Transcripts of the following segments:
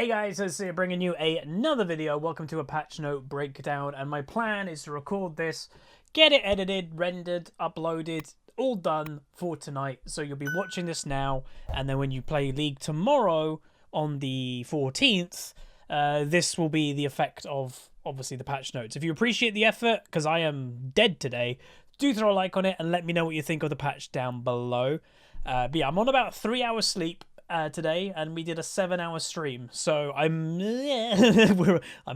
Hey guys, it's here bringing you another video. Welcome to a patch note breakdown, and my plan is to record this, get it edited, rendered, uploaded, all done for tonight. So you'll be watching this now, and then when you play League tomorrow on the 14th, this will be the effect of, obviously, the patch notes. If you appreciate the effort, because I am dead today, do throw a like on it and let me know what you think of the patch down below. But yeah, I'm on about 3 hours sleep today, and we did a 7-hour stream, so I'm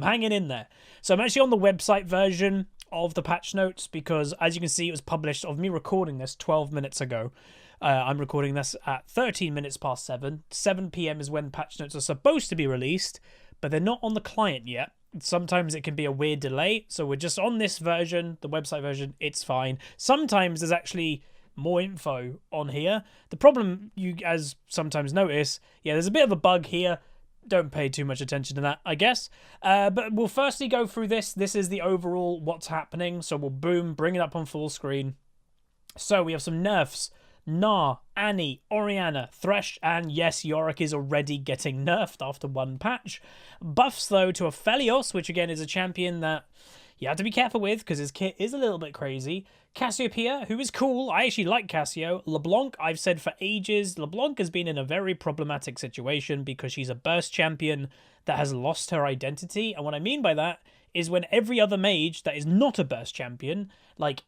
hanging in there. So I'm actually on the website version of the patch notes because, as you can see, it was published of me recording this 12 minutes ago. I'm recording this at 13 minutes past 7. 7 p.m. is when patch notes are supposed to be released, but they're not on the client yet. Sometimes it can be a weird delay, so we're just on this version, the website version. It's fine. Sometimes there's actually more info on here. The problem, you as sometimes notice, yeah, there's a bit of a bug here. Don't pay too much attention to that, I guess. But we'll firstly go through this. This is the overall what's happening. So we'll bring it up on full screen. So we have some nerfs. Gnar, Annie, Orianna, Thresh, and yes, YORICK is already getting nerfed after one patch. Buffs, though, to Athelios, which again is a champion that you have to be careful with because his kit is a little bit crazy. Cassiopeia, who is cool. I actually like Cassio. Leblanc, I've said for ages, Leblanc has been in a very problematic situation because she's a burst champion that has lost her identity. And what I mean by that is when every other mage that is not a burst champion, like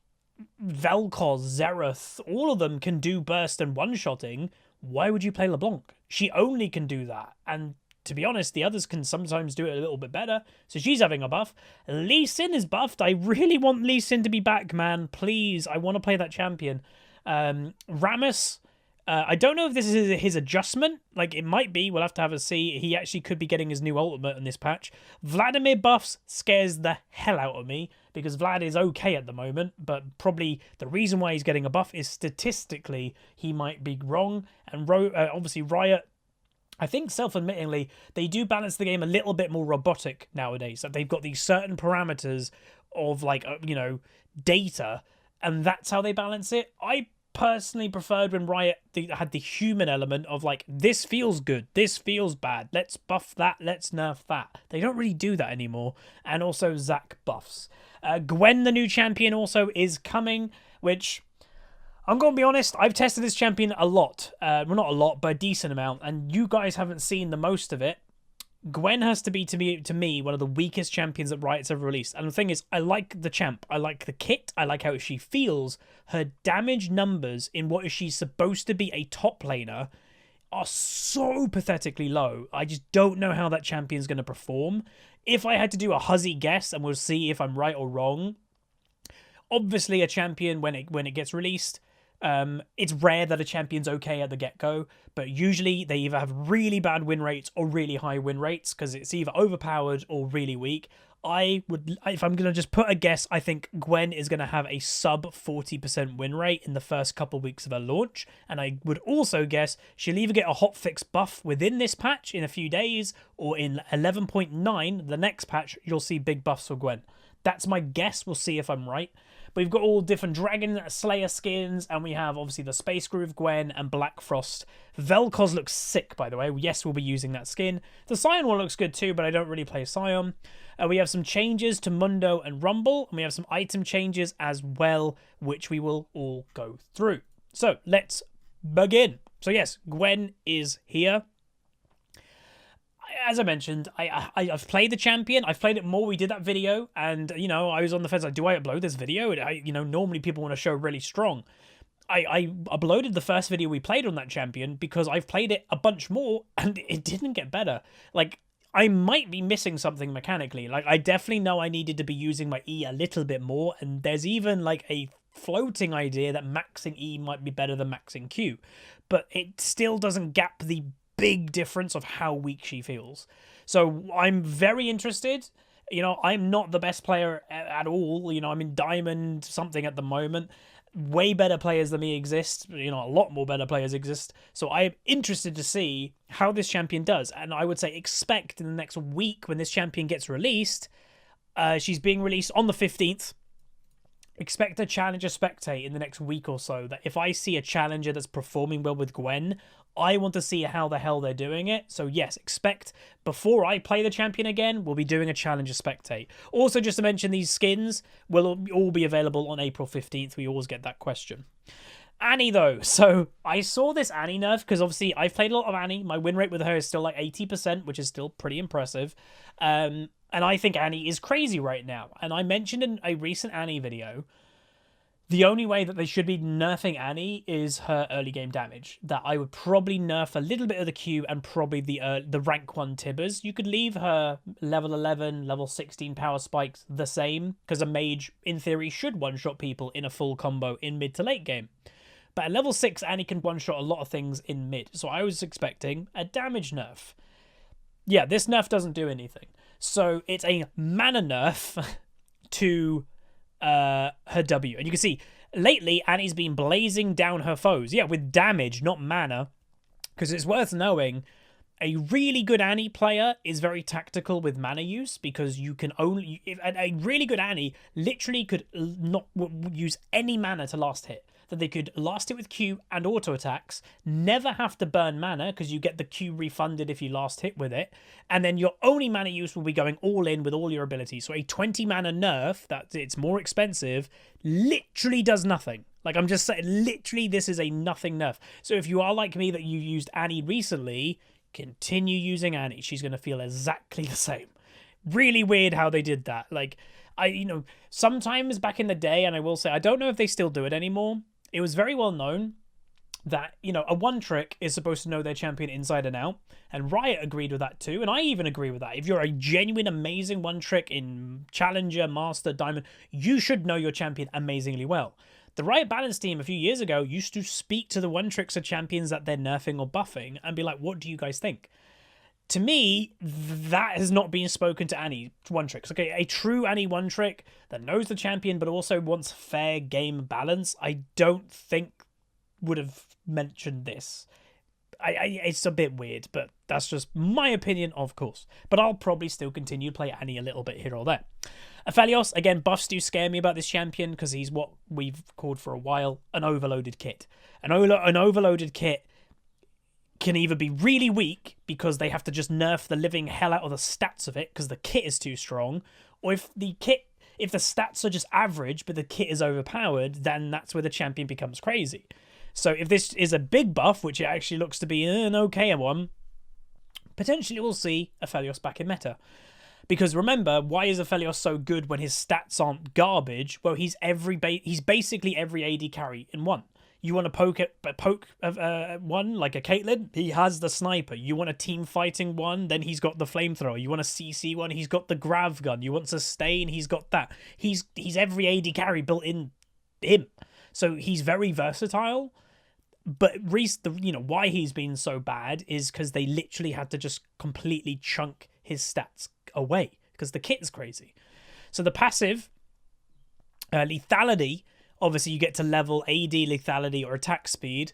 Vel'Koz, Xerath, all of them can do burst and one-shotting, why would you play Leblanc? She only can do that. And to be honest, the others can sometimes do it a little bit better. So she's having a buff. Lee Sin is buffed. I really want Lee Sin to be back, man. Please, I want to play that champion. Rammus, I don't know if this is his adjustment. Like, it might be. We'll have to have a see. He actually could be getting his new ultimate in this patch. Vladimir buffs scares the hell out of me because Vlad is okay at the moment, but probably the reason why he's getting a buff is statistically he might be wrong. And obviously Riot, I think self-admittingly, they do balance the game a little bit more robotic nowadays. That they've got these certain parameters of, like, data, and that's how they balance it. I personally preferred when Riot had the human element of, like, this feels good, this feels bad, let's buff that, let's nerf that. They don't really do that anymore. And also Zac buffs. Gwen, the new champion, also is coming, which I'm going to be honest, I've tested this champion a lot. Well, not a lot, but a decent amount, and you guys haven't seen the most of it. Gwen has to be, to me, one of the weakest champions that Riot's ever released. And the thing is, I like the champ. I like the kit. I like how she feels. Her damage numbers in what is she supposed to be a top laner are so pathetically low. I just don't know how that champion's going to perform. If I had to do a huzzy guess, and we'll see if I'm right or wrong, obviously a champion, when it gets released, it's rare that a champion's okay at the get-go, but usually they either have really bad win rates or really high win rates because it's either overpowered or really weak. If I'm going to just put a guess, I think Gwen is going to have a sub 40% win rate in the first couple weeks of her launch, and I would also guess she'll either get a hotfix buff within this patch in a few days, or in 11.9, the next patch, you'll see big buffs for Gwen. That's my guess. We'll see if I'm right. But we've got all different Dragon Slayer skins, and we have, obviously, the Space Groove Gwen and Black Frost. Vel'Koz looks sick, by the way. Yes, we'll be using that skin. The Scion one looks good too, but I don't really play Scion. We have some changes to Mundo and Rumble, and we have some item changes as well, which we will all go through. So, let's begin. So, yes, Gwen is here. As I mentioned, I've played the champion. I've played it more. We did that video, and, you know, I was on the fence, like, do I upload this video? Normally people want to show really strong. I uploaded the first video we played on that champion because I've played it a bunch more, and it didn't get better. Like, I might be missing something mechanically. Like, I definitely know I needed to be using my E a little bit more, and there's even, like, a floating idea that maxing E might be better than maxing Q. But it still doesn't gap the big difference of how weak she feels. So I'm very interested. You know, I'm not the best player at all. You know, I'm in Diamond something at the moment. Way better players than me exist. You know, a lot more better players exist. So I'm interested to see how this champion does. And I would say expect in the next week when this champion gets released. She's being released on the 15th. Expect a challenger spectate in the next week or so. That if I see a challenger that's performing well with Gwen, I want to see how the hell they're doing it. So yes, expect before I play the champion again, we'll be doing a challenge of spectate. Also, just to mention, these skins will all be available on April 15th. We always get that question. Annie, though. So I saw this Annie nerf because obviously I've played a lot of Annie. My win rate with her is still like 80%, which is still pretty impressive. And I think Annie is crazy right now. And I mentioned in a recent Annie video, the only way that they should be nerfing Annie is her early game damage. That I would probably nerf a little bit of the Q and probably the rank 1 Tibbers. You could leave her level 11, level 16 power spikes the same, because a mage, in theory, should one-shot people in a full combo in mid to late game. But at level 6, Annie can one-shot a lot of things in mid. So I was expecting a damage nerf. Yeah, this nerf doesn't do anything. So it's a mana nerf to her W. And you can see, lately, Annie's been blazing down her foes. Yeah, with damage, not mana. Because it's worth knowing, a really good Annie player is very tactical with mana use, because you can only... A really good Annie literally could not use any mana to last hit. That they could last it with Q and auto attacks, never have to burn mana because you get the Q refunded if you last hit with it, and then your only mana use will be going all in with all your abilities. So a 20 mana nerf, that it's more expensive, literally does nothing. Like, I'm just saying, literally this is a nothing nerf. So if you are like me that you used Annie recently, continue using Annie. She's going to feel exactly the same. Really weird how they did that. Like, sometimes back in the day, and I will say, I don't know if they still do it anymore, it was very well known that, a one trick is supposed to know their champion inside and out. And Riot agreed with that too. And I even agree with that. If you're a genuine, amazing one trick in Challenger, Master, Diamond, you should know your champion amazingly well. The Riot Balance team a few years ago used to speak to the one tricks of champions that they're nerfing or buffing and be like, what do you guys think? To me, that has not been spoken to Annie one tricks. Okay, a true Annie one trick that knows the champion but also wants fair game balance, I don't think would have mentioned this. It's a bit weird, but that's just my opinion, of course. But I'll probably still continue to play Annie a little bit here or there. Athelios, again, buffs do scare me about this champion because he's what we've called for a while an overloaded kit. An overloaded kit can either be really weak because they have to just nerf the living hell out of the stats of it because the kit is too strong, or if the stats are just average but the kit is overpowered, then that's where the champion becomes crazy. So if this is a big buff, which it actually looks to be an okay one, potentially we'll see Athelios back in meta. Because remember, why is Athelios so good when his stats aren't garbage? Well, he's basically every AD carry in one. You want to poke one, like a Caitlyn? He has the sniper. You want a team fighting one? Then he's got the flamethrower. You want a CC one? He's got the grav gun. You want sustain? He's got that. He's every AD carry built in him. So he's very versatile. But why he's been so bad is because they literally had to just completely chunk his stats away because the kit is crazy. So the passive, lethality, obviously you get to level AD lethality or attack speed,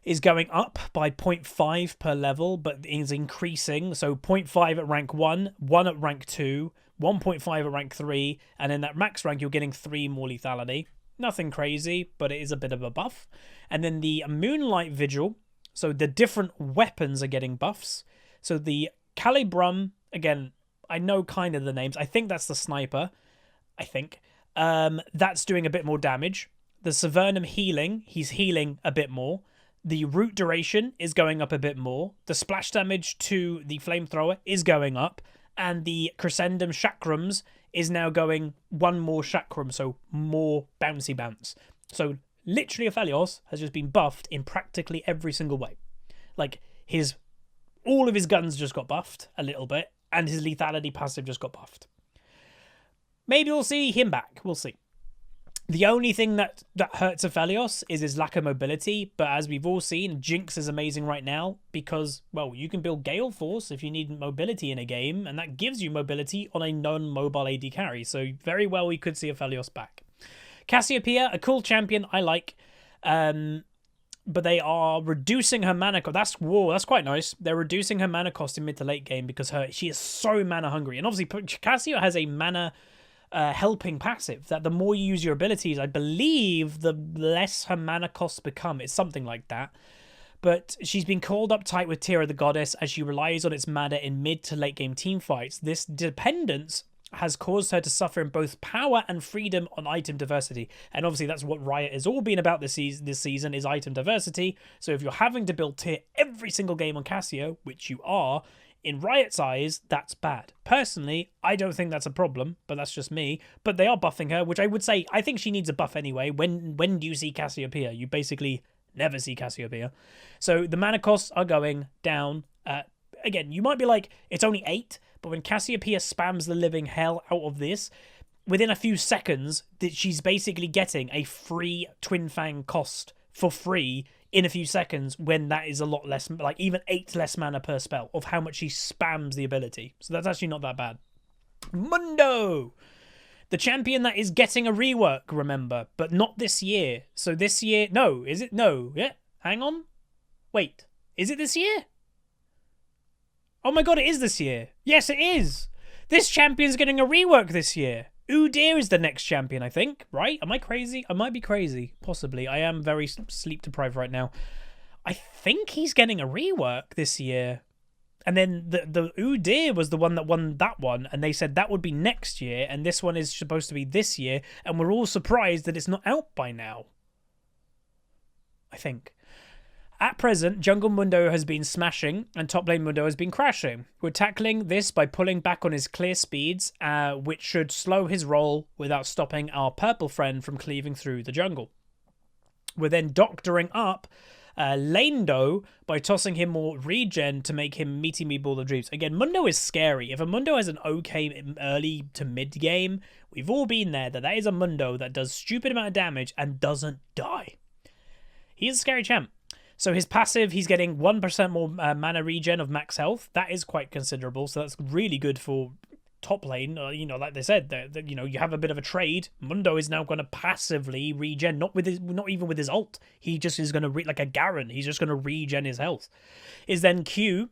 is going up by 0.5 per level, but is increasing. So 0.5 at rank 1, 1 at rank 2, 1.5 at rank 3, and in that max rank you're getting 3 more lethality. Nothing crazy, but it is a bit of a buff. And then the Moonlight Vigil, so the different weapons are getting buffs. So the Calibrum, again, I know kind of the names. I think that's the sniper. I think. That's doing a bit more damage. The Severnum healing, he's healing a bit more. The root duration is going up a bit more. The splash damage to the flamethrower is going up. And the Crescendum Chakrams is now going one more Chakram, so more bouncy bounce. So literally Athelios has just been buffed in practically every single way. Like, all of his guns just got buffed a little bit, and his lethality passive just got buffed. Maybe we'll see him back. We'll see. The only thing that hurts Athelios is his lack of mobility, but as we've all seen, Jinx is amazing right now because, well, you can build Gale Force if you need mobility in a game, and that gives you mobility on a non-mobile AD carry, so very well we could see Athelios back. Cassiopeia, a cool champion, I like, but they are reducing her mana cost. That's quite nice. They're reducing her mana cost in mid to late game because she is so mana hungry, and obviously Cassio has a mana helping passive that the more you use your abilities, I believe the less her mana costs become. It's something like that. But she's been called up tight with Tira the Goddess as she relies on its mana in mid to late game teamfights. This dependence has caused her to suffer in both power and freedom on item diversity. And obviously that's what Riot has all been about this season is item diversity. So if you're having to build tier every single game on Cassio, which you are, in Riot's eyes, that's bad. Personally, I don't think that's a problem, but that's just me. But they are buffing her, which I would say, I think she needs a buff anyway. When do you see Cassiopeia? You basically never see Cassiopeia. So the mana costs are going down. Again, you might be like, it's only 8, but when Cassiopeia spams the living hell out of this, within a few seconds, she's basically getting a free Twin Fang cost for free in a few seconds when that is a lot less, like even 8 less mana per spell of how much she spams the ability. So that's actually not that bad. Mundo! The champion that is getting a rework, remember, but not this year. So this year, no, is it? No, yeah, hang on. Wait, is it this year? Oh my god, it is this year. Yes, it is. This champion's getting a rework this year. Udyr is the next champion, I think, right? Am I crazy? I might be crazy, possibly. I am very sleep deprived right now. I think he's getting a rework this year. And then the Udyr was the one that won that one, and they said that would be next year, and this one is supposed to be this year, and we're all surprised that it's not out by now. I think. At present, Jungle Mundo has been smashing and top lane Mundo has been crashing. We're tackling this by pulling back on his clear speeds, which should slow his roll without stopping our purple friend from cleaving through the jungle. We're then doctoring up Lanado by tossing him more regen to make him meaty meatball of dreams. Again, Mundo is scary. If a Mundo has an okay early to mid game, we've all been there, that is a Mundo that does stupid amount of damage and doesn't die. He is a scary champ. So his passive, he's getting 1% more mana regen of max health. That is quite considerable. So that's really good for top lane. You know, like they said, you know, you have a bit of a trade. Mundo is now going to passively regen, not even with his ult. He just is going to like a Garen. He's just going to regen his health. Is then Q.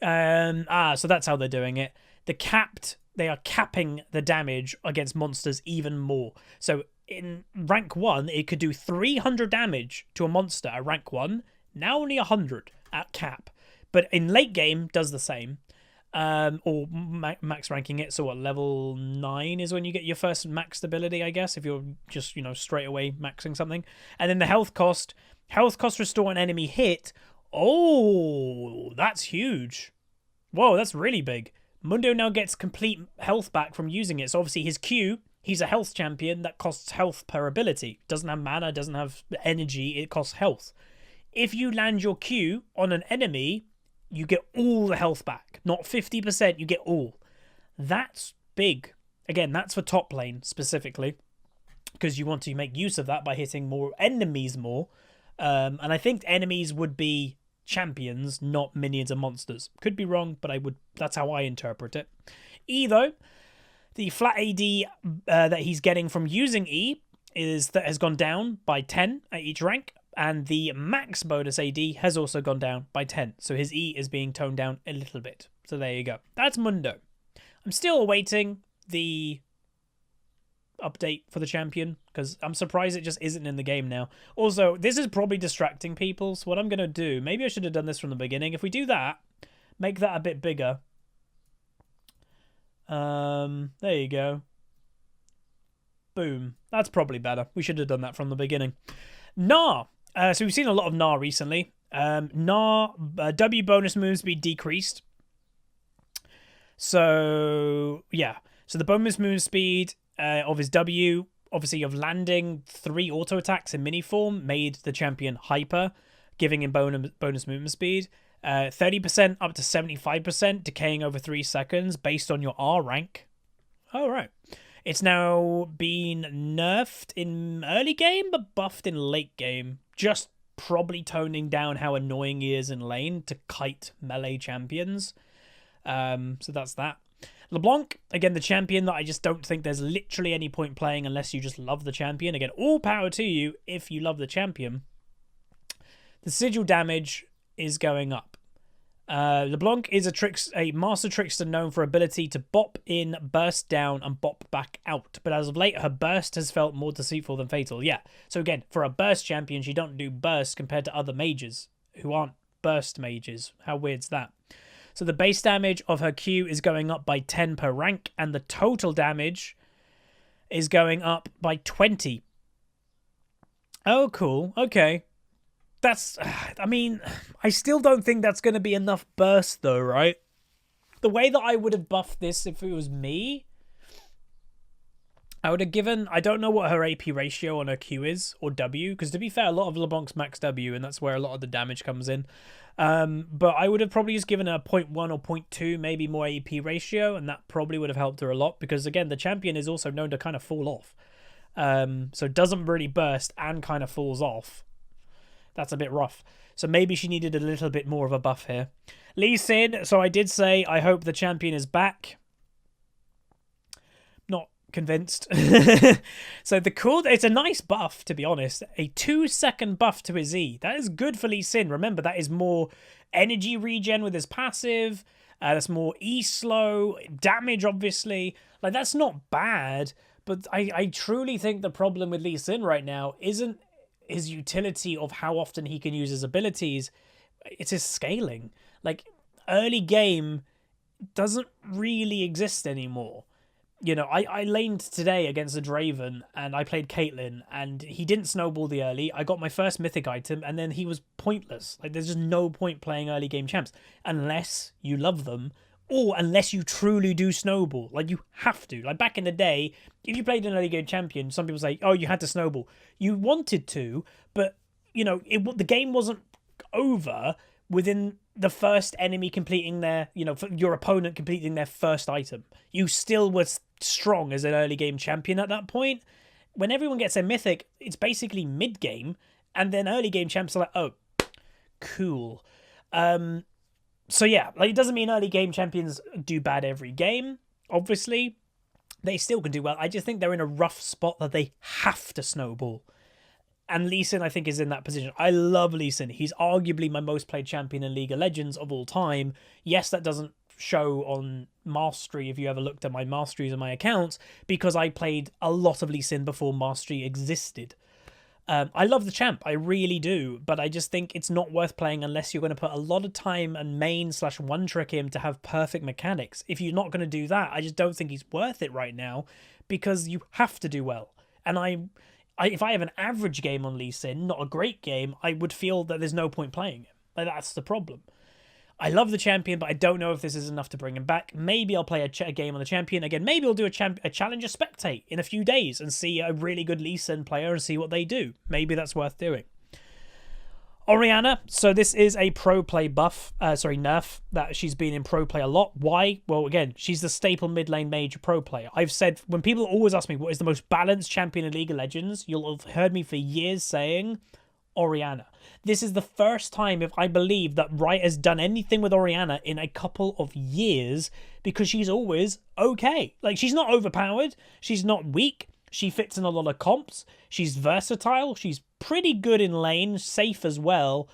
So that's how they're doing it. They are capping the damage against monsters even more. So in rank 1, it could do 300 damage to a monster at rank 1. Now only 100 at cap. But in late game, does the same. Or max ranking it. So what, level 9 is when you get your first max ability, I guess, if you're just, you know, straight away maxing something. And then the health cost restore an enemy hit. Oh, that's huge. Whoa, that's really big. Mundo now gets complete health back from using it. So obviously his Q, he's a health champion that costs health per ability. Doesn't have mana, doesn't have energy, it costs health. If you land your Q on an enemy, you get all the health back. Not 50%, you get all. That's big. Again, that's for top lane specifically, because you want to make use of that by hitting more enemies more. And I think enemies would be champions, not minions and monsters. Could be wrong, but that's how I interpret it. Though, the flat AD that he's getting from using E has gone down by 10 at each rank, and the max bonus AD has also gone down by 10. So his E is being toned down a little bit. So there you go. That's Mundo. I'm still awaiting the update for the champion, because I'm surprised it just isn't in the game now. Also, this is probably distracting people, so what I'm going to do, maybe I should have done this from the beginning. If we do that, make that a bit bigger. There you go. Boom. That's probably better. We should have done that from the beginning. Gnar. So we've seen a lot of Gnar recently. Gnar, W bonus move speed decreased. So, yeah. So the bonus move speed of his W, obviously of landing 3 auto attacks in mini form, made the champion hyper, giving him bonus movement speed. 30% up to 75%, decaying over 3 seconds based on your R rank. All right. It's now been nerfed in early game, but buffed in late game. Just probably toning down how annoying he is in lane to kite melee champions. So that's that. Leblanc, again, the champion that I just don't think there's literally any point playing unless you just love the champion. Again, all power to you if you love the champion. The sigil damage is going up. LeBlanc is a master trickster known for ability to bop in, burst down, and bop back out. But as of late, her burst has felt more deceitful than fatal. Yeah. So again, for a burst champion, she don't do burst compared to other mages who aren't burst mages. How weird's that? So the base damage of her Q is going up by 10 per rank, and the total damage is going up by 20. Oh, cool. Okay. That's, I mean, I still don't think that's going to be enough burst though, right? The way that I would have buffed this if it was me, I would have given, I don't know what her AP ratio on her Q is, or W, because to be fair, a lot of LeBlanc's max W, and that's where a lot of the damage comes in. But I would have probably just given her 0.1 or 0.2, maybe more AP ratio, and that probably would have helped her a lot, because again, the champion is also known to kind of fall off. So it doesn't really burst and kind of falls off. That's a bit rough. So maybe she needed a little bit more of a buff here. Lee Sin, so I did say I hope the champion is back. Not convinced. So it's a nice buff, to be honest. A 2-second buff to his E. That is good for Lee Sin. Remember, that is more energy regen with his passive. That's more E slow. Damage, obviously. Like, that's not bad. But I truly think the problem with Lee Sin right now isn't his utility of how often he can use his abilities. It's his scaling. Like, early game doesn't really exist anymore. You know, I laned today against a Draven and I played Caitlyn and he didn't snowball the early. I got my first mythic item and then he was pointless. Like, there's just no point playing early game champs unless you love them or unless you truly do snowball. Like, you have to. Like, back in the day, if you played an early game champion, some people say, oh, you had to snowball. You wanted to, but, you know, the game wasn't over within the first enemy completing their, you know, your opponent completing their first item. You still were strong as an early game champion at that point. When everyone gets their mythic, it's basically mid game, and then early game champs are like, oh, cool. So yeah, like, it doesn't mean early game champions do bad every game. Obviously, they still can do well. I just think they're in a rough spot that they have to snowball. And Lee Sin, I think, is in that position. I love Lee Sin. He's arguably my most played champion in League of Legends of all time. Yes, that doesn't show on Mastery if you ever looked at my Masteries and my accounts, because I played a lot of Lee Sin before Mastery existed. I love the champ, I really do, but I just think it's not worth playing unless you're going to put a lot of time and main/one trick him to have perfect mechanics. If you're not going to do that, I just don't think he's worth it right now, because you have to do well. And if I have an average game on Lee Sin, not a great game, I would feel that there's no point playing him. Like, that's the problem. I love the champion, but I don't know if this is enough to bring him back. Maybe I'll play a game on the champion again. Maybe I'll do a Challenger Spectate in a few days and see a really good Lee Sin player and see what they do. Maybe that's worth doing. Orianna, so this is a pro play nerf that she's been in pro play a lot. Why? Well, again, she's the staple mid lane mage pro player. I've said, when people always ask me what is the most balanced champion in League of Legends, you'll have heard me for years saying Orianna. This is the first time, if I believe, that Riot has done anything with Orianna in a couple of years, because she's always okay. Like, she's not overpowered, she's not weak, she fits in a lot of comps, she's versatile, she's pretty good in lane, safe as well.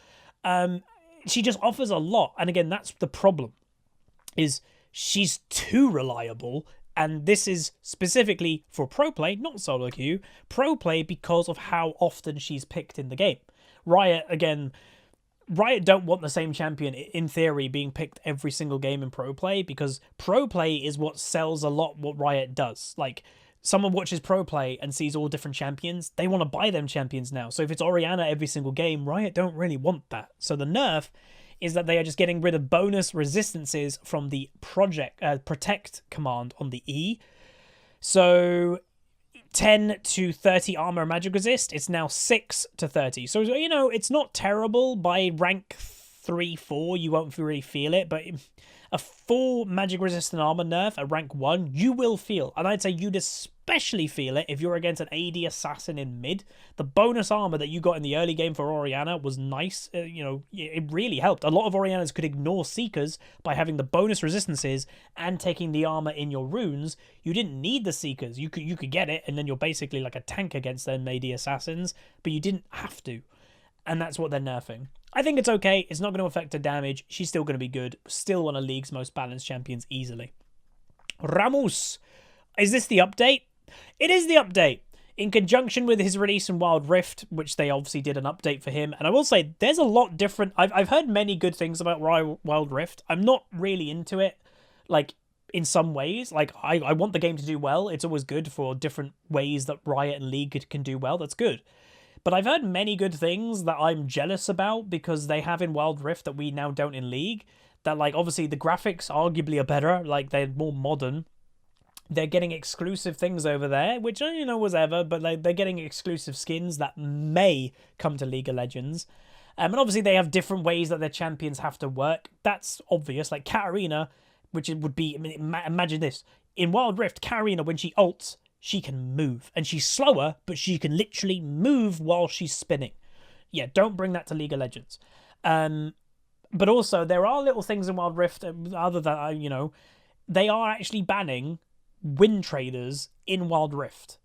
She just offers a lot, and again, that's the problem, is she's too reliable. And this is specifically for pro play, not solo queue. Pro play because of how often she's picked in the game. Riot don't want the same champion, in theory, being picked every single game in pro play, because pro play is what sells a lot what Riot does. Like, someone watches pro play and sees all different champions, they want to buy them champions now. So if it's Orianna every single game, Riot don't really want that. So the nerf is that they are just getting rid of bonus resistances from the protect command on the E. So 10 to 30 armor and magic resist, it's now 6 to 30. So, you know, it's not terrible. By rank 3-4, you won't really feel it, but a full magic resistant armor nerf at rank 1, you will feel. And I'd say you'd especially feel it if you're against an AD assassin in mid. The bonus armor that you got in the early game for Orianna was nice. You know, it really helped. A lot of Oriannas could ignore Seekers by having the bonus resistances and taking the armor in your runes. You didn't need the Seekers. You could get it, and then you're basically like a tank against them AD assassins, but you didn't have to. and that's what they're nerfing. I think it's okay. It's not going to affect her damage. She's still going to be good. Still one of League's most balanced champions easily. Ramos. Is this the update? It is the update. In conjunction with his release in Wild Rift, which they obviously did an update for him. And I will say, there's a lot different. I've heard many good things about Wild Rift. I'm not really into it, like, in some ways. Like, I want the game to do well. It's always good for different ways that Riot and League can do well. That's good. But I've heard many good things that I'm jealous about because they have in Wild Rift that we now don't in League. That, like, obviously the graphics arguably are better. Like, they're more modern. They're getting exclusive things over there, which, you know, was ever, but they're getting exclusive skins that may come to League of Legends. And obviously they have different ways that their champions have to work. That's obvious. Like Katarina, which it would be, I mean, imagine this. In Wild Rift, Katarina, when she ults, she can move. And she's slower, but she can literally move while she's spinning. Yeah, don't bring that to League of Legends. But also, there are little things in Wild Rift, other than, you know, they are actually banning win traders in Wild Rift,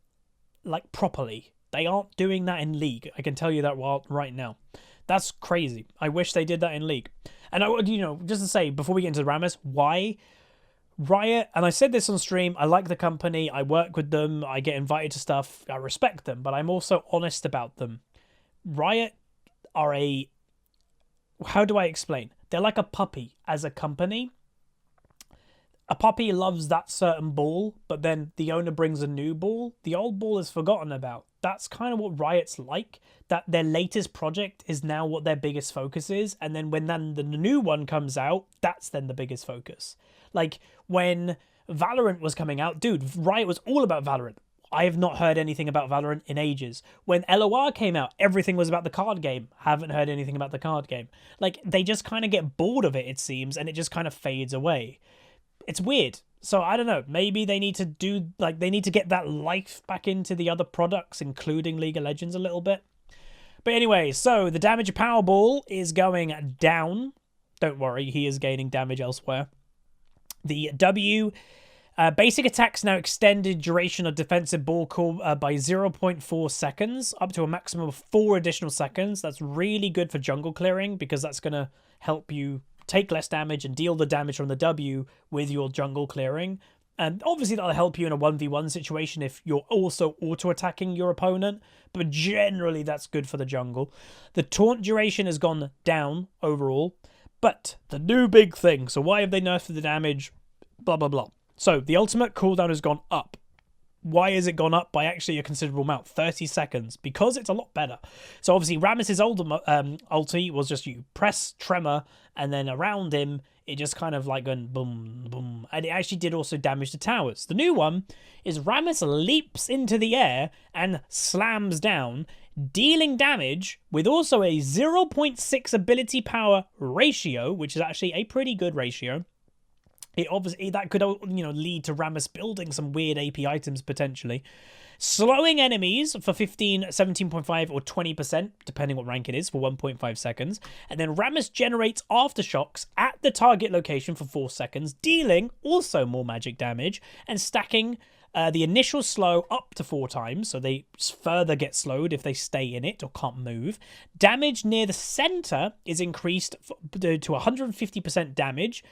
like, properly. They aren't doing that in League. I can tell you that right now. That's crazy. I wish they did that in League. And I would, you know, just to say before we get into Rammus, why Riot, and I said this on stream, I like the company, I work with them, I get invited to stuff, I respect them, but I'm also honest about them. Riot are how do I explain? They're like a puppy as a company. A puppy loves that certain ball, but then the owner brings a new ball. The old ball is forgotten about. That's kind of what Riot's like. That their latest project is now what their biggest focus is. And then when the new one comes out, that's then the biggest focus. Like when Valorant was coming out, dude, Riot was all about Valorant. I have not heard anything about Valorant in ages. When LOR came out, everything was about the card game. Haven't heard anything about the card game. Like, they just kind of get bored of it, it seems, and it just kind of fades away. It's weird. So I don't know. Maybe they need to do, like, they need to get that life back into the other products, including League of Legends a little bit. But anyway, so the damage of Powerball is going down. Don't worry, he is gaining damage elsewhere. The W, basic attacks now extended duration of defensive ball call by 0.4 seconds, up to a maximum of 4 additional seconds. That's really good for jungle clearing because that's going to help you take less damage and deal the damage from the W with your jungle clearing. And obviously that'll help you in a 1v1 situation if you're also auto-attacking your opponent, but generally that's good for the jungle. The taunt duration has gone down overall, but the new big thing, so why have they nerfed the damage? Blah, blah, blah. So the ultimate cooldown has gone up. Why has it gone up by actually a considerable amount? 30 seconds. Because it's a lot better. So obviously Rammus's ulti was just you press tremor and then around him it just kind of like going boom, boom. And it actually did also damage to towers. The new one is Rammus leaps into the air and slams down, dealing damage with also a 0.6 ability power ratio, which is actually a pretty good ratio. It obviously, that could, you know, lead to Rammus building some weird AP items potentially. Slowing enemies for 15, 17.5 or 20%, depending what rank it is, for 1.5 seconds. And then Rammus generates aftershocks at the target location for 4 seconds, dealing also more magic damage and stacking the initial slow up to 4 times, so they further get slowed if they stay in it or can't move. Damage near the center is increased to 150% damage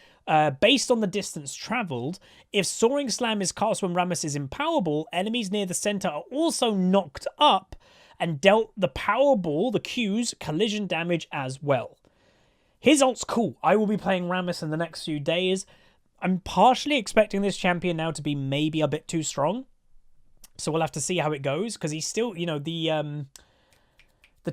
based on the distance traveled. If Soaring Slam is cast when Rammus is in Powerball, enemies near the center are also knocked up and dealt the Powerball, the Q's, collision damage as well. His ult's cool. I will be playing Rammus in the next few days. I'm partially expecting this champion now to be maybe a bit too strong. So we'll have to see how it goes. Because he's still, you know, the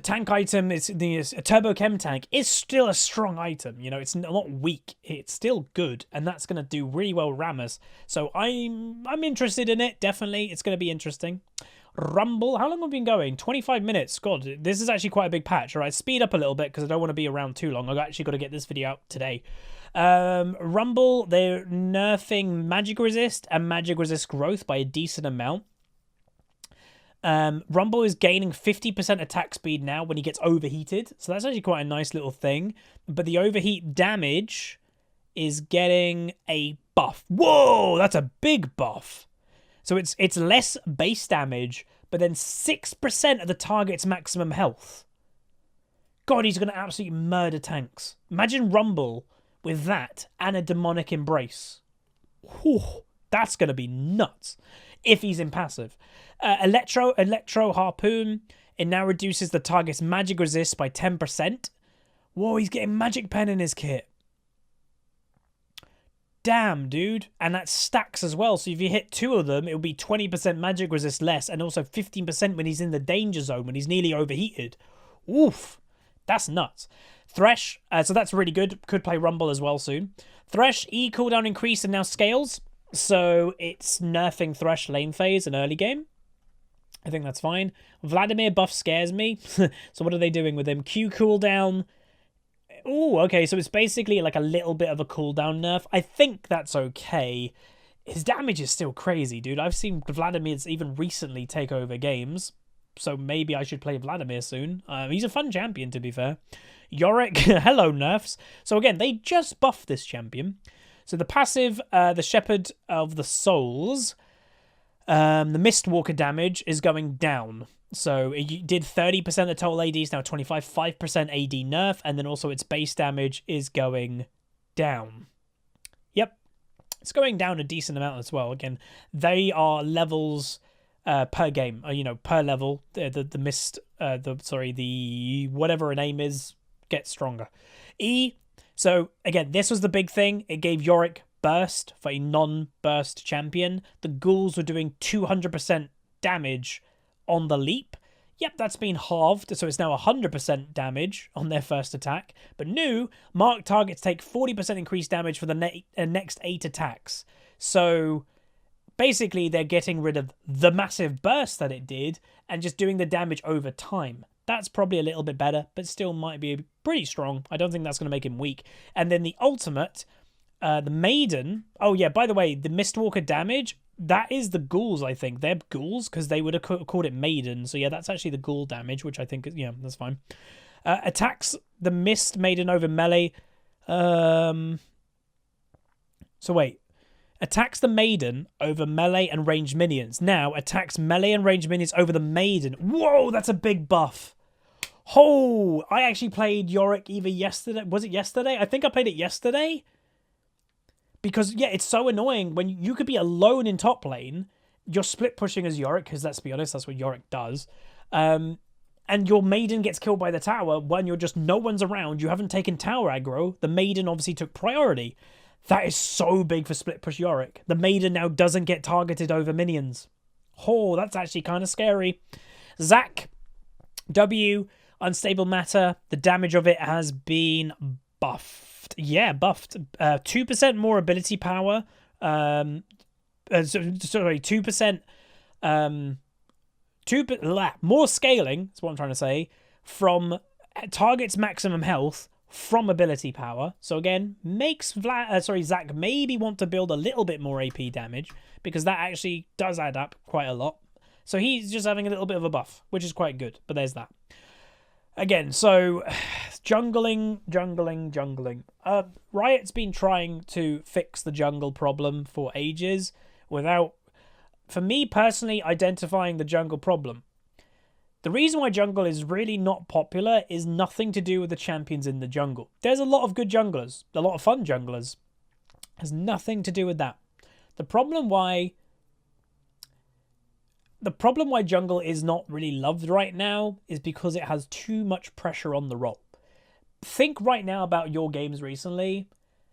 tank item, is the Turbo Chem tank is still a strong item. You know, it's not weak. It's still good. And that's going to do really well Rammus. So I'm interested in it, definitely. It's going to be interesting. Rumble, how long have we been going? 25 minutes. God, this is actually quite a big patch. All right, speed up a little bit because I don't want to be around too long. I've actually got to get this video out today. Rumble, they're nerfing magic resist and magic resist growth by a decent amount. Rumble is gaining 50% attack speed now when he gets overheated, so that's actually quite a nice little thing. But the overheat damage is getting a buff. Whoa, that's a big buff. So it's less base damage, but then 6% of the target's maximum health. God, he's going to absolutely murder tanks. Imagine Rumble with that and a demonic embrace. Whew, that's going to be nuts if he's in passive. Electro Harpoon. It now reduces the target's magic resist by 10%. Whoa, he's getting Magic Pen in his kit. Damn, dude. And that stacks as well. So if you hit 2 of them, it'll be 20% magic resist less. And also 15% when he's in the danger zone, when he's nearly overheated. Oof. That's nuts. Thresh. So that's really good. Could play Rumble as well soon. Thresh, E cooldown increase and now scales. So it's nerfing Thresh lane phase in early game. I think that's fine. Vladimir buff scares me. So what are they doing with him? Q cooldown. Oh, okay. So it's basically like a little bit of a cooldown nerf. I think that's okay. His damage is still crazy, dude. I've seen Vladimir's even recently take over games. So maybe I should play Vladimir soon. He's a fun champion, to be fair. Yorick, hello, nerfs. So again, they just buffed this champion. So the passive, the Shepherd of the Souls... the Mistwalker damage is going down. So it did 30% of total AD, is now 25, 5% AD nerf, and then also its base damage is going down. Yep. It's going down a decent amount as well. Again, they are levels per game, per level. The whatever her name is gets stronger. E. So again, this was the big thing. It gave Yorick burst for a non-burst champion. The ghouls were doing 200% damage on the leap. Yep, that's been halved, so it's now 100% damage on their first attack. But new, marked targets take 40% increased damage for the next 8 attacks. So basically, they're getting rid of the massive burst that it did and just doing the damage over time. That's probably a little bit better, but still might be pretty strong. I don't think that's going to make him weak. And then the ultimate... the Maiden. Oh, yeah, by the way, the Mistwalker damage, that is the ghouls, I think. They're ghouls because they would have called it Maiden. So, yeah, that's actually the ghoul damage, which I think, yeah, that's fine. Attacks the Mist Maiden over melee. So, wait. Attacks the Maiden over melee and ranged minions. Now, attacks melee and ranged minions over the Maiden. Whoa, that's a big buff. Oh, I actually played Yorick either yesterday. Was it yesterday? I think I played it yesterday. Because, yeah, it's so annoying when you could be alone in top lane. You're split pushing as Yorick, because let's be honest, that's what Yorick does. And your Maiden gets killed by the tower when you're just no one's around. You haven't taken tower aggro. The Maiden obviously took priority. That is so big for split push Yorick. The Maiden now doesn't get targeted over minions. Oh, that's actually kind of scary. Zac, W, Unstable Matter. The damage of it has been buffed. Yeah, buffed. 2% more ability power. 2%. More scaling. That's what I'm trying to say. From target's maximum health from ability power. So again, makes Zac maybe want to build a little bit more AP damage because that actually does add up quite a lot. So he's just having a little bit of a buff, which is quite good. But there's that. Again, so jungling. Riot's been trying to fix the jungle problem for ages without, for me personally, identifying the jungle problem. The reason why jungle is really not popular is nothing to do with the champions in the jungle. There's a lot of good junglers, a lot of fun junglers. It has nothing to do with that. The problem why jungle is not really loved right now is because it has too much pressure on the role. Think right now about your games recently.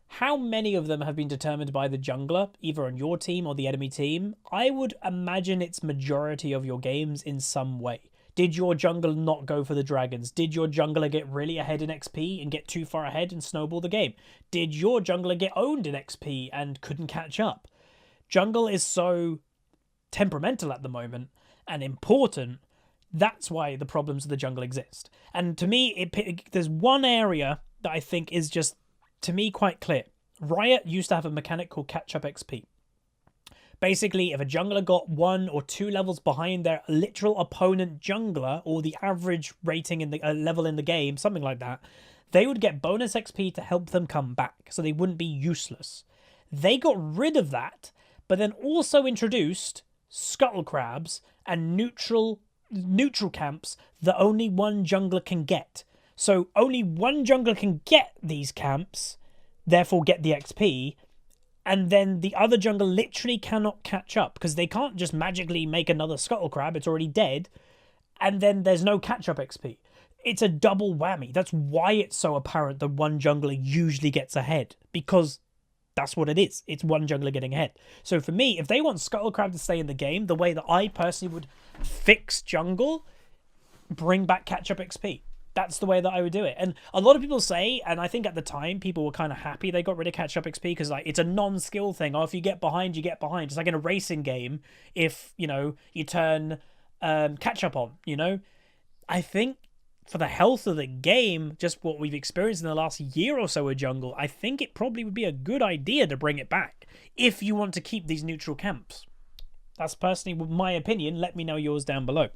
How many of them have been determined by the jungler, either on your team or the enemy team? I would imagine it's majority of your games in some way. Did your jungler not go for the dragons? Did your jungler get really ahead in XP and get too far ahead and snowball the game? Did your jungler get owned in XP and couldn't catch up? Jungle is so temperamental at the moment and important. That's why the problems of the jungle exist. And to me, there's one area that I think is just, to me, quite clear. Riot used to have a mechanic called catch-up XP. Basically, if a jungler got 1 or 2 levels behind their literal opponent jungler, or the average rating in the level in the game, something like that, they would get bonus XP to help them come back, so they wouldn't be useless. They got rid of that, but then also introduced scuttle crabs and neutral camps that only one jungler can get. So only one jungler can get these camps, therefore get the XP, and then the other jungler literally cannot catch up because they can't just magically make another Scuttle Crab. It's already dead, and then there's no catch-up XP. It's a double whammy. That's why it's so apparent that one jungler usually gets ahead, because that's what it is. It's one jungler getting ahead. So for me, if they want Scuttle Crab to stay in the game, the way that I personally would fix jungle, bring back catch-up XP. That's the way that I would do it. And a lot of people say, and I think at the time people were kind of happy they got rid of catch-up XP because like it's a non-skill thing. Oh, if you get behind, you get behind. It's like in a racing game if, you know, you turn catch-up on, you know. I think for the health of the game, just what we've experienced in the last year or so with jungle, I think it probably would be a good idea to bring it back if you want to keep these neutral camps. That's personally my opinion. Let me know yours down below.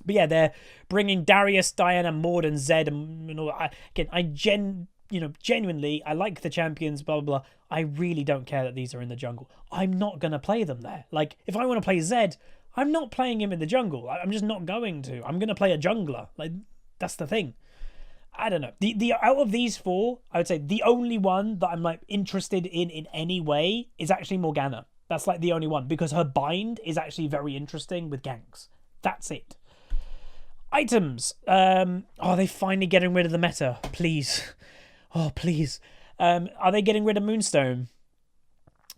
But yeah, they're bringing Darius, Diana, Maud, and Zed, and all that. Again, genuinely, I like the champions, blah, blah, blah. I really don't care that these are in the jungle. I'm not going to play them there. Like, if I want to play Zed, I'm not playing him in the jungle. I'm just not going to. I'm going to play a jungler. Like, that's the thing. I don't know. The out of these four, I would say the only one that I'm, like, interested in any way is actually Morgana. That's, like, the only one, because her bind is actually very interesting with ganks. That's it. Items. Are they finally getting rid of the meta? Please. Oh, please. Are they getting rid of Moonstone?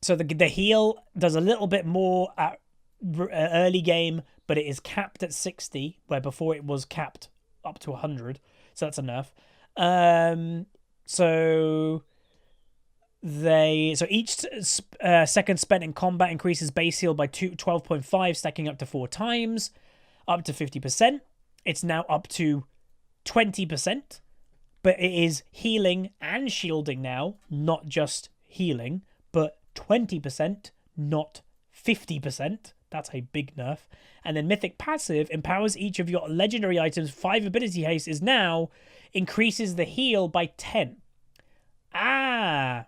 So the heal does a little bit more at early game, but it is capped at 60, where before it was capped up to 100. So that's a nerf. So each second spent in combat increases base heal by 12.5, stacking up to 4 times, up to 50%. It's now up to 20%, but it is healing and shielding now, not just healing, but 20%, not 50%. That's a big nerf. And then Mythic Passive empowers each of your legendary items. 5 ability haste is now increases the heal by 10. Ah.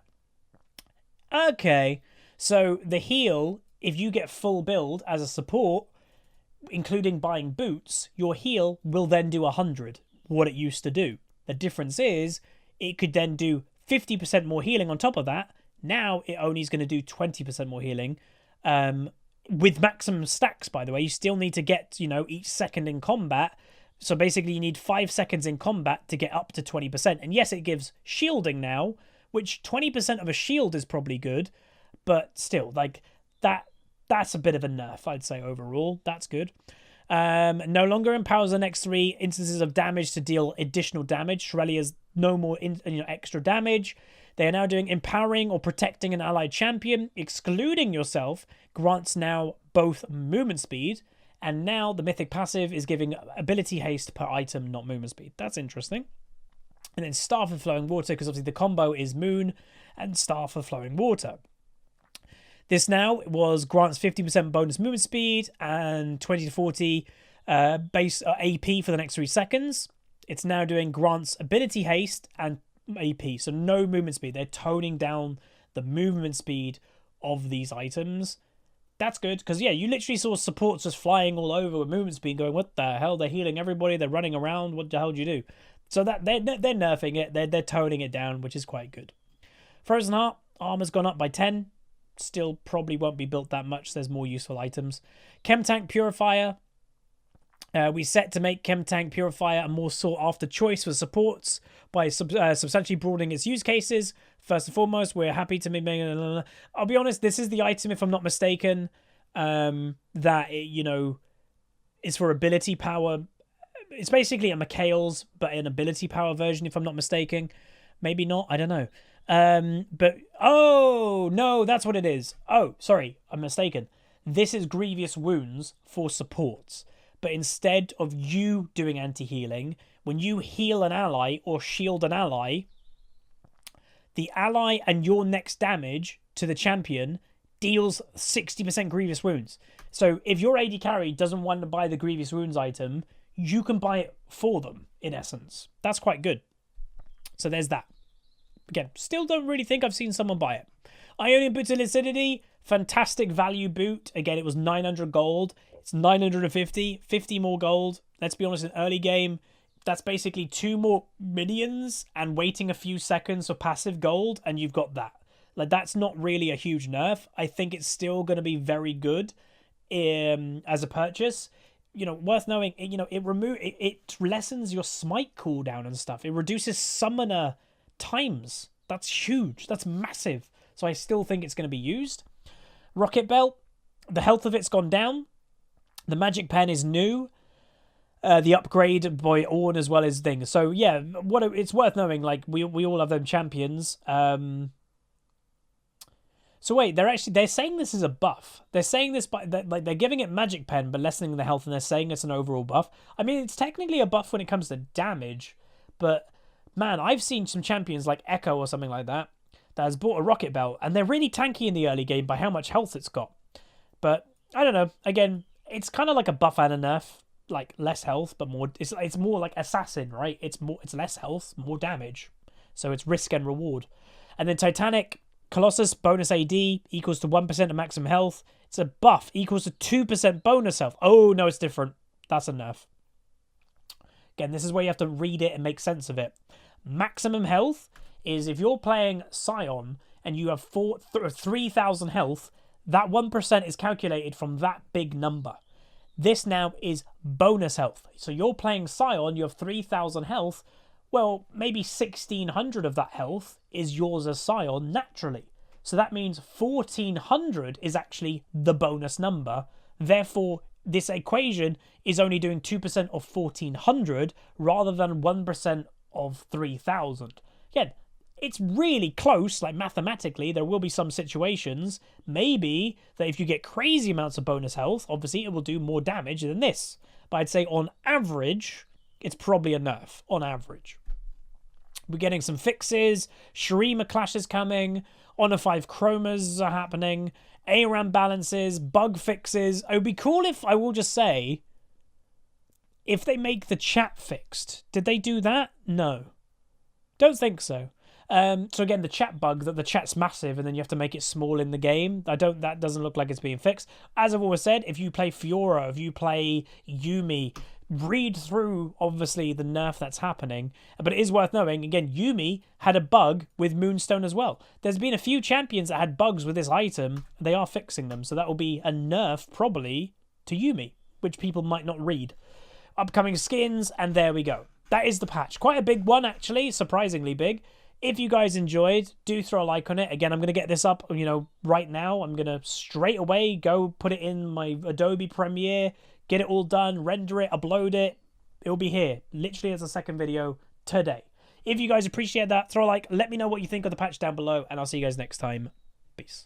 Okay. So the heal, if you get full build as a support, including buying boots, your heal will then do 100, what it used to do. The difference is it could then do 50% more healing on top of that. Now it only is going to do 20% more healing. With maximum stacks, by the way, you still need to get, each second in combat. So basically you need 5 seconds in combat to get up to 20%. And yes, it gives shielding now, which 20% of a shield is probably good, but still, like, that's a bit of a nerf, I'd say, overall. That's good. No longer empowers the next 3 instances of damage to deal additional damage. Shurelya's no more extra damage. They are now doing empowering or protecting an allied champion. Excluding yourself grants now both movement speed, and now the mythic passive is giving ability haste per item, not movement speed. That's interesting. And then Staff of Flowing Water, because obviously the combo is Moon and Staff of Flowing Water. This now grants 50% bonus movement speed and 20 to 40 base AP for the next 3 seconds. It's now doing grants ability haste and AP, so no movement speed. They're toning down the movement speed of these items. That's good, because yeah, you literally saw supports just flying all over with movement speed, going, what the hell? They're healing everybody. They're running around. What the hell do you do? So that they're nerfing it. They're toning it down, which is quite good. Frozen Heart armor's gone up by 10. Still probably won't be built that much. There's more useful items. Chem Tank Purifier. We set to make Chem Tank Purifier a more sought after choice for supports by substantially broadening its use cases. First and foremost, we're happy to make. I'll be honest, this is the item, if I'm not mistaken, that it, is for ability power. It's basically a Mikhail's, but an ability power version, if I'm not mistaken. Maybe not. I don't know. But oh no, that's what it is. Oh, sorry, I'm mistaken. This is Grievous Wounds for supports. But instead of you doing anti-healing, when you heal an ally or shield an ally, the ally and your next damage to the champion deals 60% Grievous Wounds. So if your AD carry doesn't want to buy the Grievous Wounds item, you can buy it for them, in essence. That's quite good. So there's that. Again, still don't really think I've seen someone buy it. Ionian Boot of Lucidity, fantastic value boot. Again, it was 900 gold. It's 950, 50 more gold. Let's be honest, in early game, That's basically 2 more minions and waiting a few seconds for passive gold, and you've got that. Like, that's not really a huge nerf. I think it's still going to be very good as a purchase. You know, worth knowing, it lessens your smite cooldown and stuff. It reduces summoner times. That's huge. That's massive. So I still think it's going to be used. Rocket Belt, the health of it's gone down. The magic pen is new. The upgrade by Ornn as well as things. So yeah, it's worth knowing. Like we all have them champions. So wait, they're saying this is a buff. They're saying this they're giving it magic pen but lessening the health, and they're saying it's an overall buff. I mean, it's technically a buff when it comes to damage, but man, I've seen some champions like Echo or something like that has bought a rocket belt, and they're really tanky in the early game by how much health it's got. But I don't know. Again, it's kind of like a buff and a nerf, like less health but more. It's more like Assassin, right? It's less health, more damage. So it's risk and reward. And then Titanic Colossus bonus AD equals to 1% of maximum health. It's a buff equals to 2% bonus health. Oh no, it's different. That's a nerf. Again, this is where you have to read it and make sense of it. Maximum health is if you're playing Scion and you have 3,000 health, that 1% is calculated from that big number. This now is bonus health. So you're playing Scion, you have 3,000 health. Well, maybe 1,600 of that health is yours as Scion naturally. So that means 1,400 is actually the bonus number. Therefore, this equation is only doing 2% of 1,400 rather than 1% of 3,000. Again, it's really close, like mathematically. There will be some situations, maybe, that if you get crazy amounts of bonus health, obviously it will do more damage than this. But I'd say on average, it's probably a nerf, on average. We're getting some fixes. Shurima Clash is coming. Honor 5 Chromas are happening. ARAM balances, bug fixes. It would be cool if, I will just say, if they make the chat fixed. Did they do that? No. Don't think so. So again, the chat bug, that the chat's massive and then you have to make it small in the game. That doesn't look like it's being fixed. As I've always said, if you play Fiora, if you play Yuumi, read through, obviously, the nerf that's happening. But it is worth knowing, again, Yuumi had a bug with Moonstone as well. There's been a few champions that had bugs with this item. They are fixing them. So that will be a nerf, probably, to Yuumi, which people might not read. Upcoming skins, and there we go. That is the patch. Quite a big one, actually. Surprisingly big. If you guys enjoyed, do throw a like on it. Again, I'm going to get this up, right now. I'm going to straight away go put it in my Adobe Premiere, get it all done, render it, upload it. It'll be here, literally as a second video today. If you guys appreciate that, throw a like. Let me know what you think of the patch down below, and I'll see you guys next time. Peace.